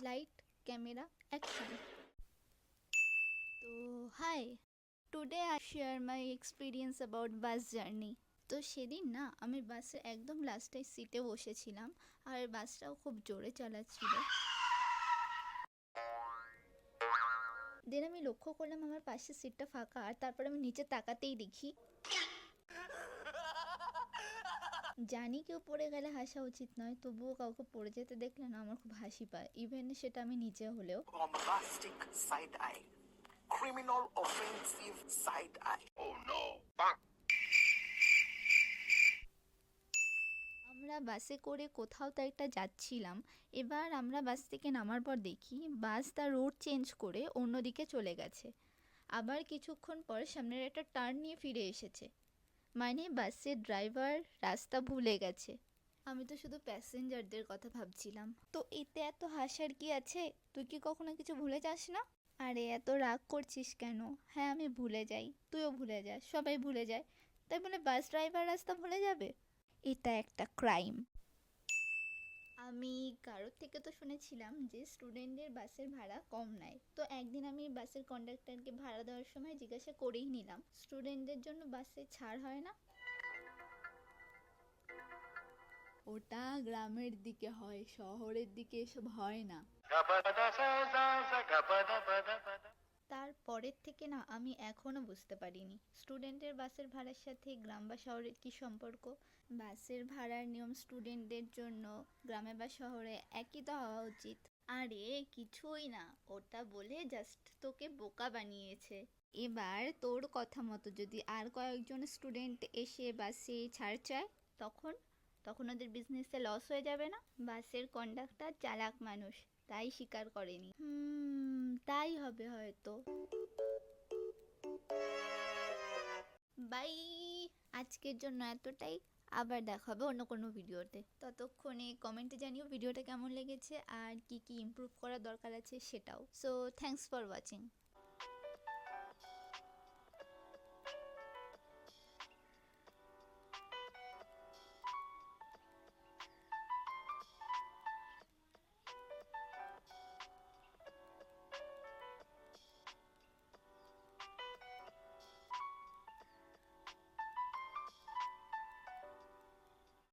Light, camera, action. So, hi. Today I share my experience about bus journey. তো সেদিন না আমি বাসের একদম লাস্টের সিটে বসেছিলাম আর বাসটাও খুব জোরে চালাচ্ছিল। দেন আমি লক্ষ্য করলাম আমার পাশের সিটটা ফাঁকা আর তারপর আমি নিচে তাকাতেই দেখি জানি কেউ পড়ে গেলে হাসা উচিত নয়, তবুও কাউকে পড়ে যেতে দেখলে না আমার খুব হাসি পায়, ইভেন সেটা আমি নিচে হলেও। Bombastic side eye. Criminal offensive side eye. Oh no! আমরা বাসে করে কোথাও তো একটা যাচ্ছিলাম। এবার আমরা বাস থেকে নামার পর দেখি বাস তার রুট চেঞ্জ করে অন্যদিকে চলে গেছে। আবার কিছুক্ষণ পর সামনের একটা টার্ন নিয়ে ফিরে এসেছে। মানে বাসের ড্রাইভার রাস্তা ভুলে গেছে। আমি তো শুধু প্যাসেঞ্জারদের কথা ভাবছিলাম। তো এতে এত হাসার কি আছে? তুই কি কখনো কিছু ভুলে যাস না? আরে এত রাগ করছিস কেন? হ্যাঁ আমি ভুলে যাই, তুইও ভুলে যাস, সবাই ভুলে যায়। তাই বলে বাস ড্রাইভার রাস্তা ভুলে যাবে? এটা একটা ক্রাইম। আমি কারোর থেকে তো শুনেছিলাম যে স্টুডেন্টদের বাসের ভাড়া কম নেয়। তো একদিন আমি বাসের কন্ডাক্টরকে ভাড়া দেওয়ার সময় জিজ্ঞাসা করেই নিলাম, স্টুডেন্টদের জন্য বাসে ছাড় হয় না? ওটা গ্রামের দিকে হয়, শহরের দিকে এসব হয় না। তারপরের থেকে না আমি এখনো বুঝতে পারিনি স্টুডেন্টের বাসের ভাড়ার সাথে গ্রাম বা শহরের কি সম্পর্ক। বাসের ভাড়ার নিয়ম স্টুডেন্টদের জন্য গ্রামে বা শহরে একই তো হওয়া উচিত। আরে কিছুই না, ওটা বলে জাস্ট তোকে বোকা বানিয়েছে। এবার তোর কথা মতো যদি আর কয়েকজন স্টুডেন্ট এসে বাসে ছাড় চায়, তখন তখন ওদের বিজনেসে লস হয়ে যাবে না? বাসের কন্ডাক্টর চালাক মানুষ, তাই স্বীকার করেনি। তাই হবে হয়তো। বাই। আজকের জন্য এতটাই। আবার দেখা হবে অন্য কোনো ভিডিওতে। ততক্ষণে কমেন্টে জানিও ভিডিওটা কেমন লেগেছে আর কি কি ইমপ্রুভ করা দরকার আছে সেটাও। So thanks for watching.